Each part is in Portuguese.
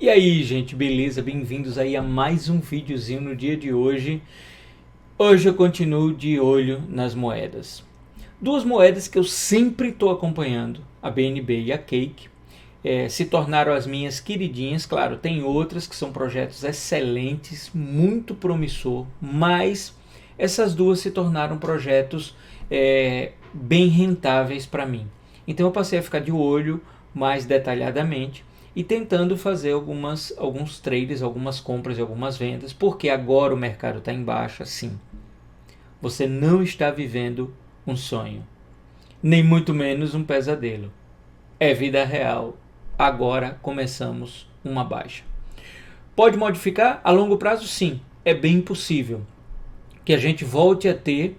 E aí, gente, beleza? Bem-vindos aí a mais um videozinho no dia de hoje. Hoje eu continuo de olho nas moedas. Duas moedas que eu sempre estou acompanhando, a BNB e a Cake, se tornaram as minhas queridinhas. Claro, tem outras que são projetos excelentes, muito promissor, mas essas duas se tornaram projetos bem rentáveis para mim. Então eu passei a ficar de olho mais detalhadamente e tentando fazer alguns trades, algumas compras e algumas vendas, porque agora o mercado está em baixa, sim. Você não está vivendo um sonho, nem muito menos um pesadelo. É vida real. Agora começamos uma baixa. Pode modificar? A longo prazo, sim. É bem possível que a gente volte a ter,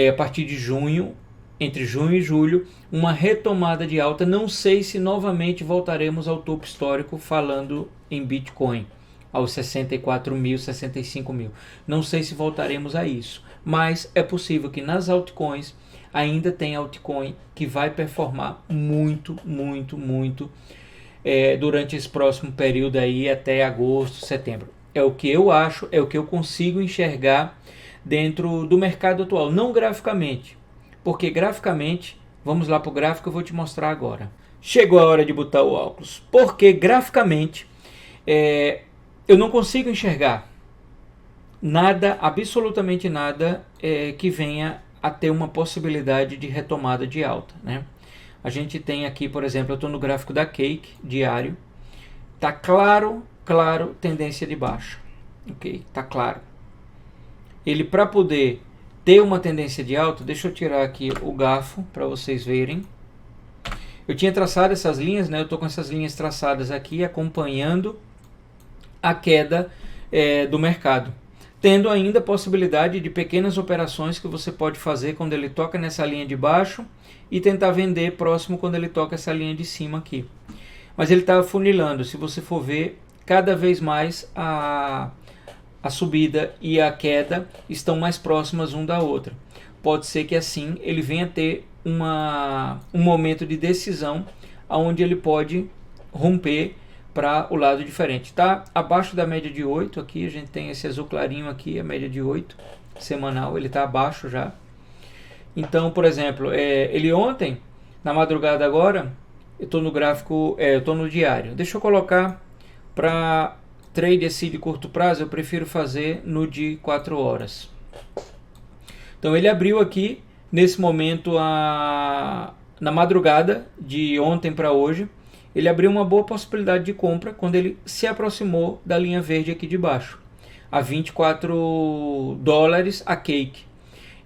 a partir de junho, entre junho e julho, uma retomada de alta. Não sei se novamente voltaremos ao topo histórico falando em Bitcoin, aos 64 mil, 65 mil. Não sei se voltaremos a isso, mas é possível que nas altcoins ainda tem altcoin que vai performar muito durante esse próximo período aí até agosto, setembro. É o que eu acho, é o que eu consigo enxergar dentro do mercado atual, não graficamente, porque graficamente, vamos lá para o gráfico, eu vou te mostrar agora. Chegou a hora de botar o óculos, porque graficamente eu não consigo enxergar nada, absolutamente nada que venha a ter uma possibilidade de retomada de alta, né? A gente tem aqui, por exemplo, eu estou no gráfico da Cake diário, tá claro, tendência de baixa, ok? Tá claro. Ele, para poder ter uma tendência de alta, deixa eu tirar aqui o garfo para vocês verem. Eu tinha traçado essas linhas, né? Eu estou com essas linhas traçadas aqui, acompanhando a queda do mercado, tendo ainda a possibilidade de pequenas operações que você pode fazer quando ele toca nessa linha de baixo e tentar vender próximo quando ele toca essa linha de cima aqui. Mas ele está funilando, se você for ver, cada vez mais a subida e a queda estão mais próximas um da outra. Pode ser que assim ele venha ter um momento de decisão onde ele pode romper para o lado diferente. Tá abaixo da média de 8 aqui, a gente tem esse azul clarinho aqui, a média de 8 semanal, ele está abaixo já. Então, por exemplo, ele ontem, na madrugada agora, eu estou no gráfico, eu estou no diário. Deixa eu colocar para trade assim de curto prazo, eu prefiro fazer no de 4 horas. Então ele abriu aqui, nesse momento, na madrugada de ontem para hoje, ele abriu uma boa possibilidade de compra quando ele se aproximou da linha verde aqui de baixo, a 24 dólares a Cake.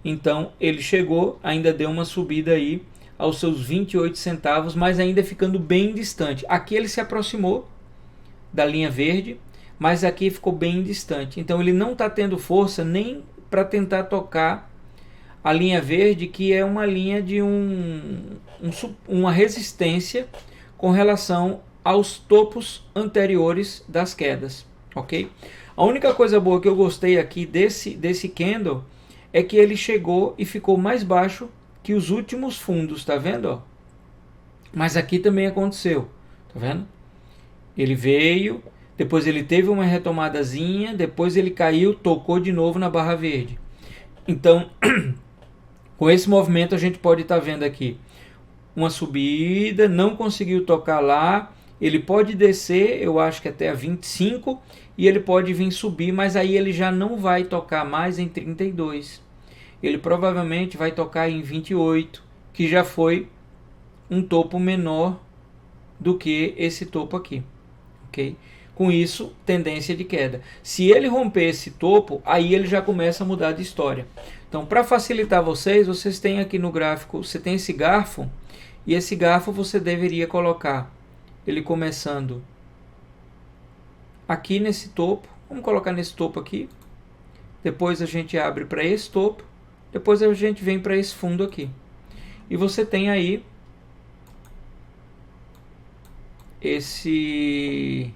Então ele chegou, ainda deu uma subida aí aos seus 28 centavos, mas ainda ficando bem distante. Aqui ele se aproximou da linha verde, mas aqui ficou bem distante. Então ele não está tendo força nem para tentar tocar a linha verde, que é uma linha de uma resistência com relação aos topos anteriores das quedas, ok? A única coisa boa que eu gostei aqui desse candle é que ele chegou e ficou mais baixo que os últimos fundos, tá vendo? Ó? Mas aqui também aconteceu, tá vendo? Ele veio, depois ele teve uma retomadazinha, depois ele caiu, tocou de novo na barra verde. Então, com esse movimento a gente pode estar vendo aqui uma subida, não conseguiu tocar lá, ele pode descer, eu acho que até a 25, e ele pode vir subir, mas aí ele já não vai tocar mais em 32. Ele provavelmente vai tocar em 28, que já foi um topo menor do que esse topo aqui, ok? Com isso, tendência de queda. Se ele romper esse topo, aí ele já começa a mudar de história. Então, para facilitar vocês têm aqui no gráfico, você tem esse garfo, e esse garfo você deveria colocar ele começando aqui nesse topo. Vamos colocar nesse topo aqui. Depois a gente abre para esse topo. Depois a gente vem para esse fundo aqui. E você tem aí esse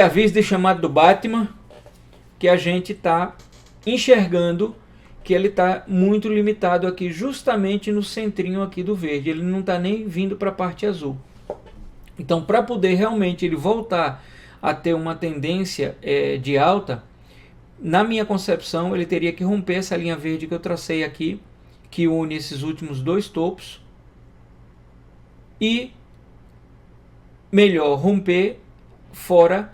aviso de chamado do Batman, que a gente está enxergando que ele está muito limitado aqui, justamente no centrinho aqui do verde. Ele não está nem vindo para a parte azul, Então, para poder realmente ele voltar a ter uma tendência de alta, na minha concepção, ele teria que romper essa linha verde que eu tracei aqui, que une esses últimos dois topos, e melhor romper fora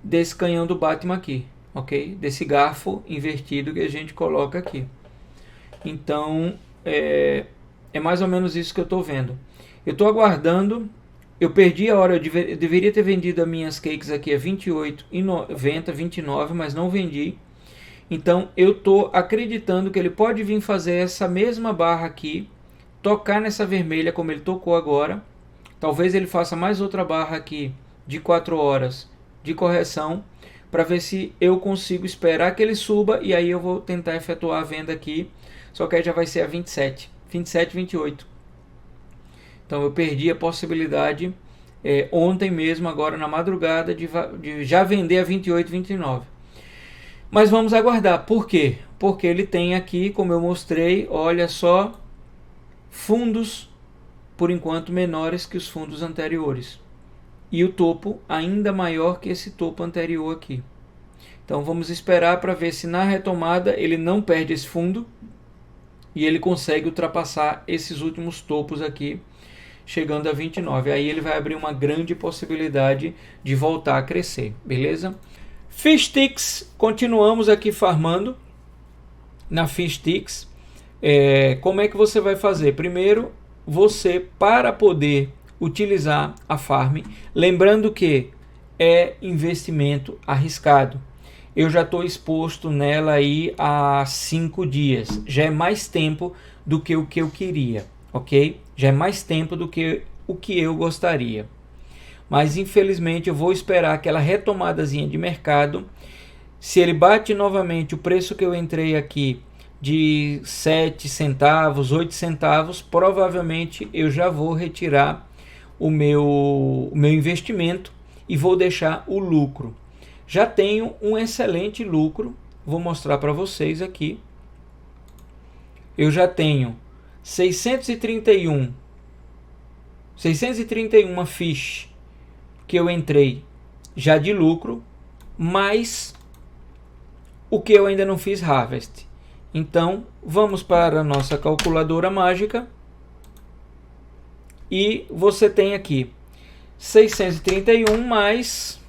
desse canhão do Batman aqui, ok? Desse garfo invertido que a gente coloca aqui. Então, é mais ou menos isso que eu estou vendo. Eu estou aguardando. Eu perdi a hora, eu deveria ter vendido as minhas cakes aqui a R$28,90, 29, mas não vendi. Então eu estou acreditando que ele pode vir fazer essa mesma barra aqui, tocar nessa vermelha como ele tocou agora. Talvez ele faça mais outra barra aqui de 4 horas de correção, para ver se eu consigo esperar que ele suba, e aí eu vou tentar efetuar a venda aqui, só que aí já vai ser a 27, 28. Então eu perdi a possibilidade ontem mesmo, agora na madrugada, de já vender a 28, 29. Mas vamos aguardar. Por quê? Porque ele tem aqui, como eu mostrei, olha só, fundos por enquanto menores que os fundos anteriores. E o topo ainda maior que esse topo anterior aqui. Então vamos esperar para ver se na retomada ele não perde esse fundo e ele consegue ultrapassar esses últimos topos aqui, chegando a 29. Aí ele vai abrir uma grande possibilidade de voltar a crescer, beleza? Fishsticks, continuamos aqui farmando na Fishsticks. Como é que você vai fazer? Primeiro, você, para poder utilizar a farm, lembrando que é investimento arriscado. Eu já estou exposto nela aí há 5 dias. Já é mais tempo do que o que eu queria, ok? Já é mais tempo do que o que eu gostaria. Mas infelizmente eu vou esperar aquela retomadazinha de mercado. Se ele bate novamente o preço que eu entrei aqui de 7 centavos, 8 centavos, provavelmente eu já vou retirar o meu investimento e vou deixar o lucro. Já tenho um excelente lucro, vou mostrar para vocês aqui. Eu já tenho 631 fish que eu entrei já de lucro, mais o que eu ainda não fiz harvest. Então vamos para a nossa calculadora mágica e você tem aqui 631 mais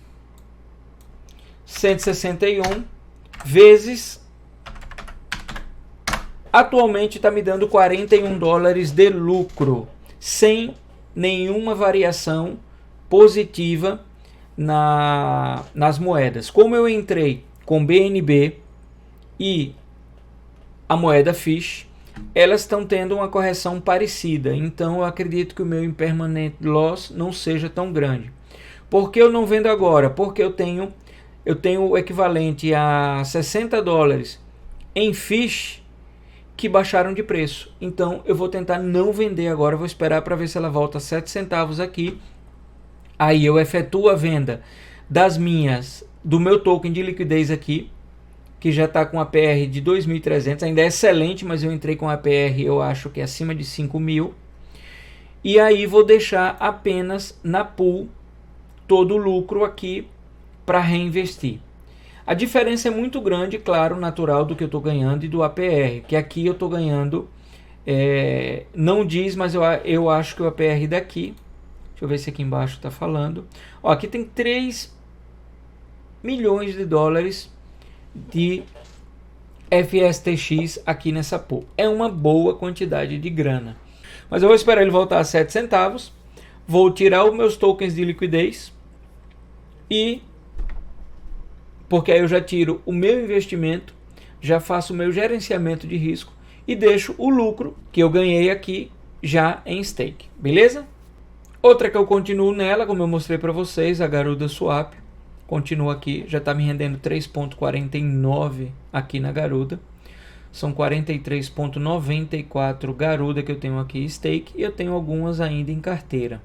161 vezes, atualmente está me dando $41 de lucro, sem nenhuma variação positiva nas moedas. Como eu entrei com BNB e a moeda Fish, elas estão tendo uma correção parecida, então eu acredito que o meu impermanent loss não seja tão grande. Por que eu não vendo agora? Porque eu tenho o equivalente a $60 em Fish que baixaram de preço. Então eu vou tentar não vender agora, vou esperar para ver se ela volta a 7 centavos aqui. Aí eu efetuo a venda do meu token de liquidez aqui, que já está com a PR de 2.300, ainda é excelente, mas eu entrei com a PR, eu acho que é acima de 5.000. E aí vou deixar apenas na pool todo o lucro aqui para reinvestir. A diferença é muito grande, claro, natural do que eu estou ganhando e do APR, que aqui eu estou ganhando, não diz, mas eu acho que o APR daqui, deixa eu ver se aqui embaixo está falando, ó, aqui tem 3 milhões de dólares de FSTX aqui nessa pool. É uma boa quantidade de grana. Mas eu vou esperar ele voltar a 7 centavos, vou tirar os meus tokens de liquidez e porque aí eu já tiro o meu investimento, já faço o meu gerenciamento de risco e deixo o lucro que eu ganhei aqui já em stake, beleza? Outra que eu continuo nela, como eu mostrei para vocês, a Garuda Swap, continua aqui, já está me rendendo 3,49 aqui na Garuda, são 43,94 Garuda que eu tenho aqui stake e eu tenho algumas ainda em carteira.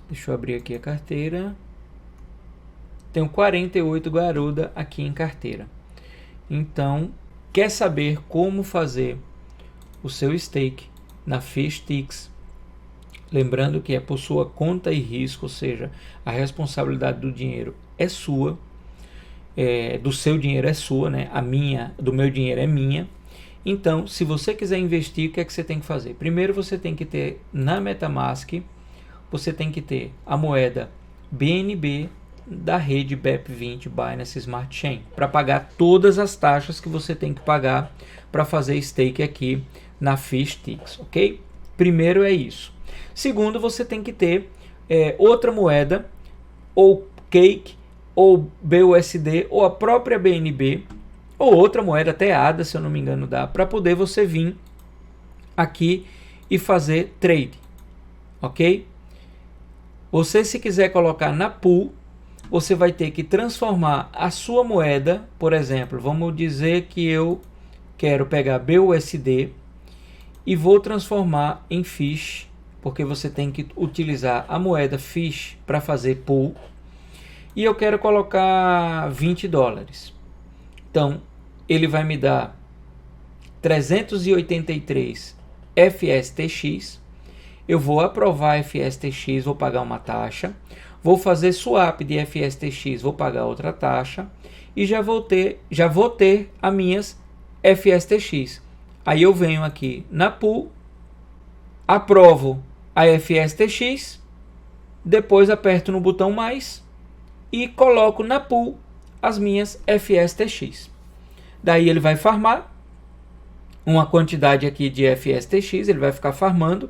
Deixa eu abrir aqui a carteira. Tenho 48 Garuda aqui em carteira. Então, quer saber como fazer o seu stake na Fishsticks? lembrando que é por sua conta e risco, ou seja, a responsabilidade do dinheiro é sua, do seu dinheiro é sua, né? Do meu dinheiro é minha. Então, se você quiser investir, o que é que você tem que fazer? Primeiro, você tem que ter na MetaMask, você tem que ter a moeda BNB da rede BEP20 Binance Smart Chain para pagar todas as taxas que você tem que pagar para fazer stake aqui na FishTix, ok? Primeiro é isso. Segundo, você tem que ter outra moeda, ou Cake, ou BUSD, ou a própria BNB, ou outra moeda, até ADA, se eu não me engano dá, para poder você vir aqui e fazer trade, ok? Você, se quiser colocar na pool, você vai ter que transformar a sua moeda, por exemplo, vamos dizer que eu quero pegar BUSD e vou transformar em Fish, porque você tem que utilizar a moeda Fish para fazer pool, e eu quero colocar $20. Então, ele vai me dar 383 FSTX, eu vou aprovar FSTX, vou pagar uma taxa, vou fazer swap de FSTX, vou pagar outra taxa, e já vou ter as minhas FSTX. Aí eu venho aqui na pool, aprovo a FSTX, depois aperto no botão mais e coloco na pool as minhas FSTX. Daí ele vai farmar uma quantidade aqui de FSTX, ele vai ficar farmando.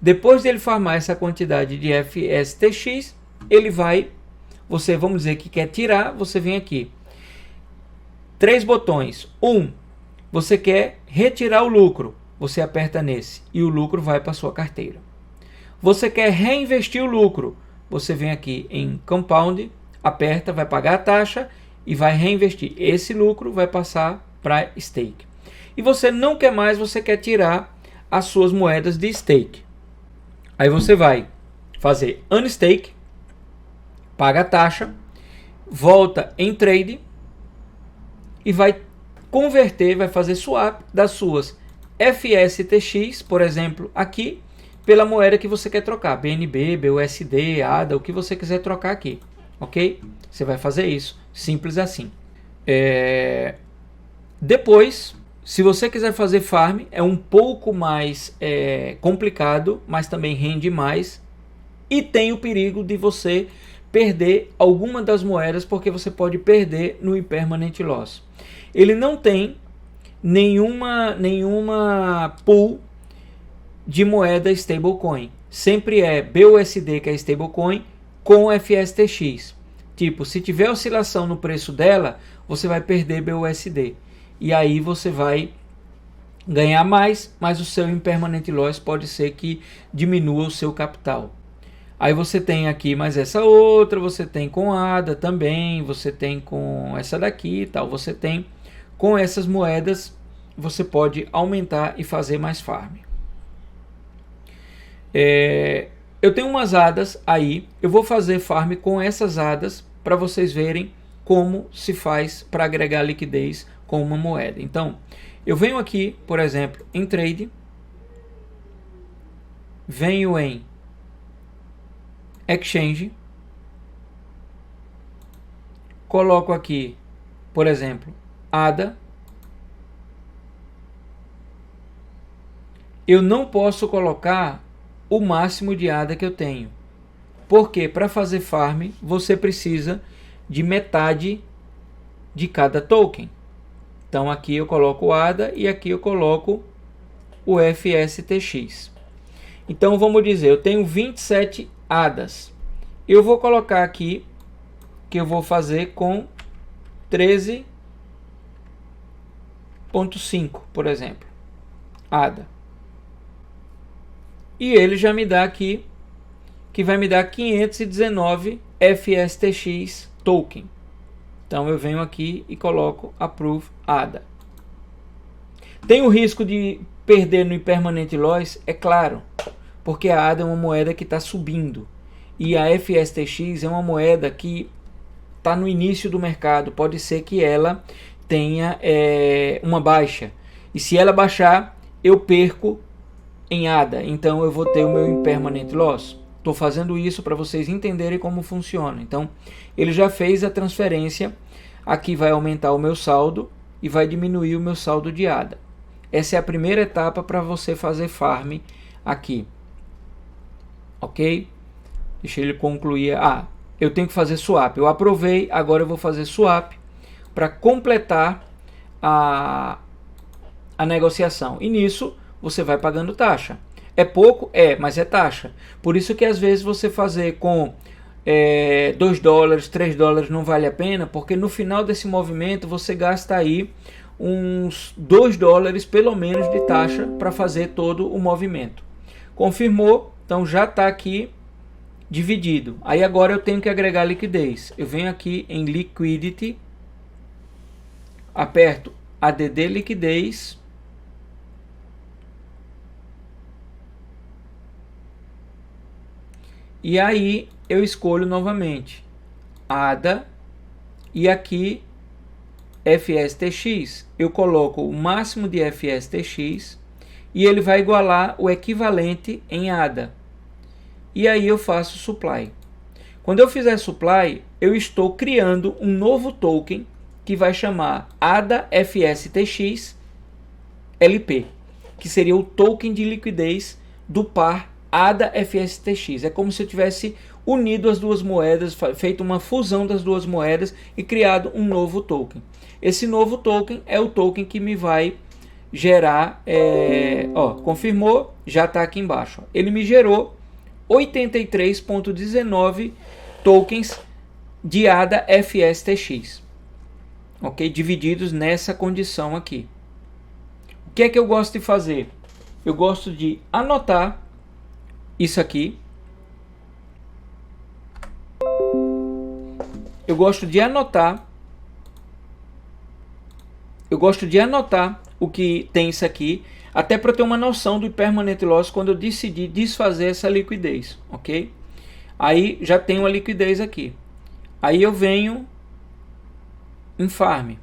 Depois dele farmar essa quantidade de FSTX, ele vai, vamos dizer que quer tirar, você vem aqui. 3 botões. Você quer retirar o lucro, você aperta nesse e o lucro vai para sua carteira. Você quer reinvestir o lucro, você vem aqui em Compound, aperta, vai pagar a taxa e vai reinvestir. Esse lucro vai passar para stake. E você não quer mais, você quer tirar as suas moedas de stake. Aí você vai fazer unstake, paga a taxa, volta em trade e vai converter, vai fazer swap das suas FSTX, por exemplo, aqui, pela moeda que você quer trocar, BNB, BUSD, ADA, o que você quiser trocar aqui, ok? Você vai fazer isso, simples assim. Depois, se você quiser fazer farm, é um pouco mais complicado, mas também rende mais, e tem o perigo de você perder alguma das moedas, porque você pode perder no impermanent loss. Ele não tem nenhuma pool de moeda stablecoin. Sempre é BUSD, que é stablecoin, com FSTX. Tipo, se tiver oscilação no preço dela, você vai perder BUSD. E aí você vai ganhar mais, mas o seu impermanent loss pode ser que diminua o seu capital. Aí você tem aqui mais essa outra, você tem com ADA também, você tem com essa daqui e tal. Você tem com essas moedas, você pode aumentar e fazer mais farm. Eu tenho umas ADAs aí, eu vou fazer farm com essas ADAs para vocês verem como se faz para agregar liquidez com uma moeda. Então, eu venho aqui, por exemplo, em trade, venho em exchange, coloco aqui, por exemplo, ADA. Eu não posso colocar o máximo de ADA que eu tenho, porque para fazer farm você precisa de metade de cada token. Então aqui eu coloco o ADA e aqui eu coloco o FSTX. Então vamos dizer, eu tenho 27 ADAs. Eu vou colocar aqui que eu vou fazer com 13.5, por exemplo, ADA. E ele já me dá aqui, que vai me dar 519 FSTX token. Então eu venho aqui e coloco Approve ADA. Tem o risco de perder no impermanent loss? É claro, porque a ADA é uma moeda que está subindo. E a FSTX é uma moeda que está no início do mercado. Pode ser que ela tenha uma baixa. E se ela baixar, eu perco em ADA, então eu vou ter o meu impermanent loss. Estou fazendo isso para vocês entenderem como funciona. Então, ele já fez a transferência. Aqui vai aumentar o meu saldo e vai diminuir o meu saldo de ADA. Essa é a primeira etapa para você fazer farm aqui. Ok? Deixa ele concluir. Eu tenho que fazer swap. Eu aprovei, agora eu vou fazer swap para completar a negociação. E nisso você vai pagando taxa. É pouco? É, mas é taxa. Por isso que às vezes você fazer com $2, $3 não vale a pena, porque no final desse movimento você gasta aí uns $2 pelo menos de taxa para fazer todo o movimento. Confirmou, então já está aqui dividido. Aí agora eu tenho que agregar liquidez. Eu venho aqui em Liquidity, aperto ADD liquidez, e aí eu escolho novamente ADA e aqui FSTX. Eu coloco o máximo de FSTX e ele vai igualar o equivalente em ADA. E aí eu faço supply. Quando eu fizer supply, eu estou criando um novo token que vai chamar ADA FSTX LP, que seria o token de liquidez do par ADA FSTX. É como se eu tivesse unido as duas moedas, feito uma fusão das duas moedas e criado um novo token. Esse novo token é o token que me vai gerar, confirmou, já está aqui embaixo. Ele me gerou 83,19 tokens de ADA FSTX, ok? Divididos nessa condição aqui. O que é que eu gosto de fazer? Eu gosto de anotar isso aqui. Eu gosto de anotar o que tem isso aqui, até para ter uma noção do permanent loss quando eu decidir desfazer essa liquidez, ok? Aí já tenho a liquidez aqui. Aí eu venho em farm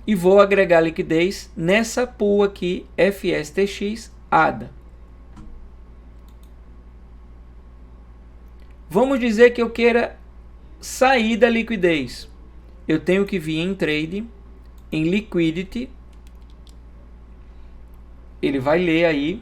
e vou agregar liquidez nessa pool aqui FSTX ADA. Vamos dizer que eu queira sair da liquidez. Eu tenho que vir em trade, em liquidity. Ele vai ler aí.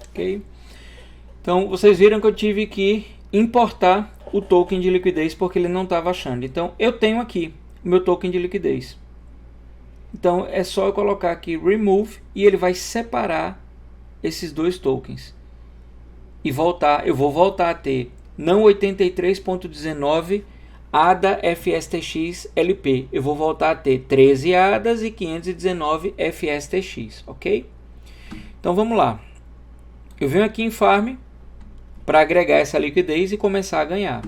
Ok? Então, vocês viram que eu tive que importar o token de liquidez porque ele não estava achando. Então, eu tenho aqui o meu token de liquidez. Então, é só eu colocar aqui remove e ele vai separar esses dois tokens. E eu vou voltar a ter não 83,19 ADA FSTX LP. Eu vou voltar a ter 13 ADAs e 519 FSTX, ok? Então, vamos lá. Eu venho aqui em farm para agregar essa liquidez e começar a ganhar.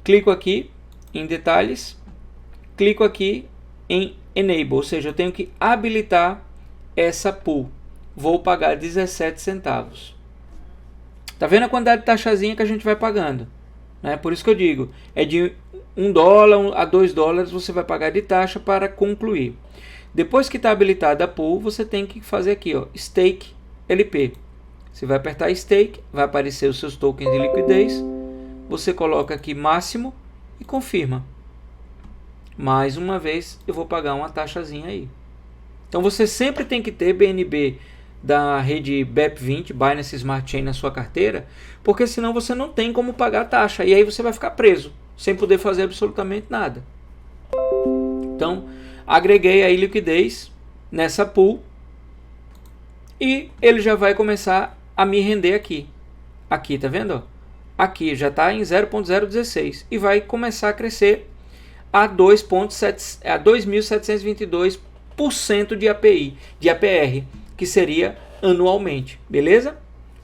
Clico aqui em detalhes, clico aqui em enable, ou seja, eu tenho que habilitar essa pool. Vou pagar 17 centavos. Tá vendo a quantidade de taxazinha que a gente vai pagando, né? Por isso que eu digo, é de $1 a $2 você vai pagar de taxa para concluir. Depois que está habilitada a pool, você tem que fazer aqui, ó, stake LP. Você vai apertar stake, vai aparecer os seus tokens de liquidez. Você coloca aqui máximo e confirma. Mais uma vez eu vou pagar uma taxazinha aí. Então você sempre tem que ter BNB da rede BEP20, Binance Smart Chain, na sua carteira, porque senão você não tem como pagar a taxa. E aí você vai ficar preso, sem poder fazer absolutamente nada. Então, agreguei aí liquidez nessa pool. E ele já vai começar a me render aqui. Aqui, tá vendo? Aqui já está em 0.016 e vai começar a crescer a 2.722% de API, de APR, que seria anualmente, beleza?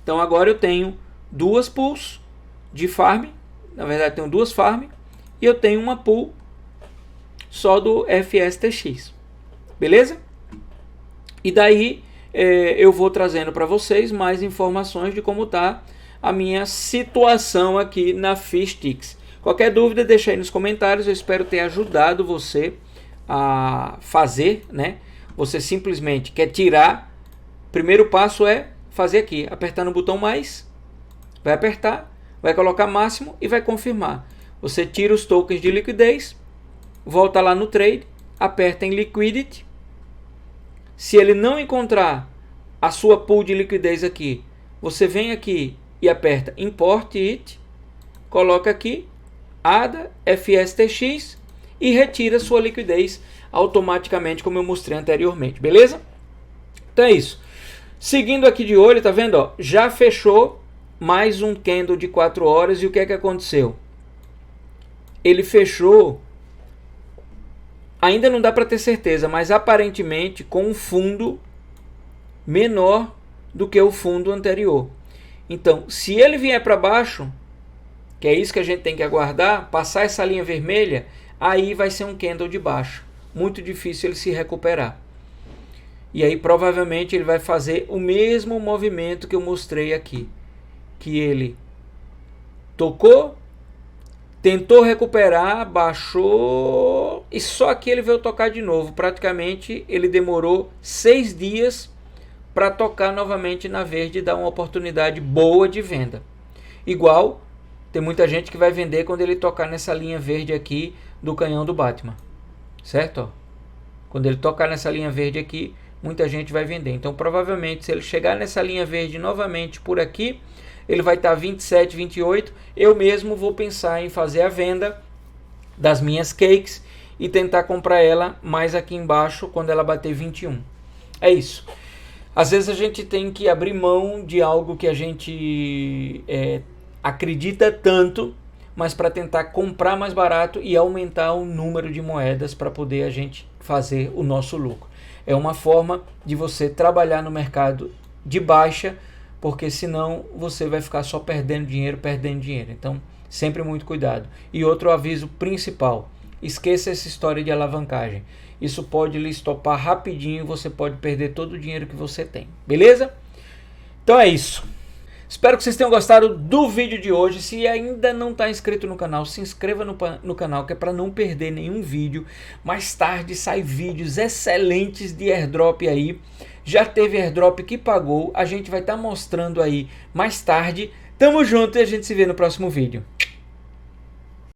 Então agora eu tenho duas pools de farm, na verdade tenho duas farm e eu tenho uma pool só do FSTX, beleza? E daí eu vou trazendo para vocês mais informações de como está a minha situação aqui na Fishtix. Qualquer dúvida, deixa aí nos comentários. Eu espero ter ajudado você a fazer, né? Você simplesmente quer tirar. Primeiro passo é fazer aqui, apertar no botão mais, vai apertar, vai colocar máximo e vai confirmar. Você tira os tokens de liquidez, volta lá no trade, aperta em liquidity. Se ele não encontrar a sua pool de liquidez aqui, você vem aqui e aperta import it, coloca aqui ADA FSTX e retira sua liquidez automaticamente, como eu mostrei anteriormente, beleza? Então é isso. Seguindo aqui de olho, tá vendo? Ó, já fechou mais um candle de 4 horas e o que é que aconteceu? Ele fechou, ainda não dá para ter certeza, mas aparentemente com um fundo menor do que o fundo anterior. Então, se ele vier para baixo, que é isso que a gente tem que aguardar, passar essa linha vermelha, aí vai ser um candle de baixa. Muito difícil ele se recuperar. E aí provavelmente ele vai fazer o mesmo movimento que eu mostrei aqui. Que ele tocou, tentou recuperar, baixou e só aqui ele veio tocar de novo. Praticamente ele demorou 6 dias para tocar novamente na verde e dar uma oportunidade boa de venda. Igual tem muita gente que vai vender quando ele tocar nessa linha verde aqui do canhão do Batman. Certo? Ó. Quando ele tocar nessa linha verde aqui, muita gente vai vender. Então provavelmente se ele chegar nessa linha verde novamente por aqui, ele vai estar 27, 28. Eu mesmo vou pensar em fazer a venda das minhas cakes e tentar comprar ela mais aqui embaixo quando ela bater 21. É isso. Às vezes a gente tem que abrir mão de algo que a gente acredita tanto, mas para tentar comprar mais barato e aumentar o número de moedas para poder a gente fazer o nosso lucro. É uma forma de você trabalhar no mercado de baixa, porque senão você vai ficar só perdendo dinheiro. Então, sempre muito cuidado. E outro aviso principal, esqueça essa história de alavancagem. Isso pode lhe estopar rapidinho e você pode perder todo o dinheiro que você tem. Beleza? Então é isso. Espero que vocês tenham gostado do vídeo de hoje. Se ainda não está inscrito no canal, se inscreva no canal, que é para não perder nenhum vídeo. Mais tarde sai vídeos excelentes de airdrop aí. Já teve airdrop que pagou. A gente vai estar mostrando aí mais tarde. Tamo junto e a gente se vê no próximo vídeo.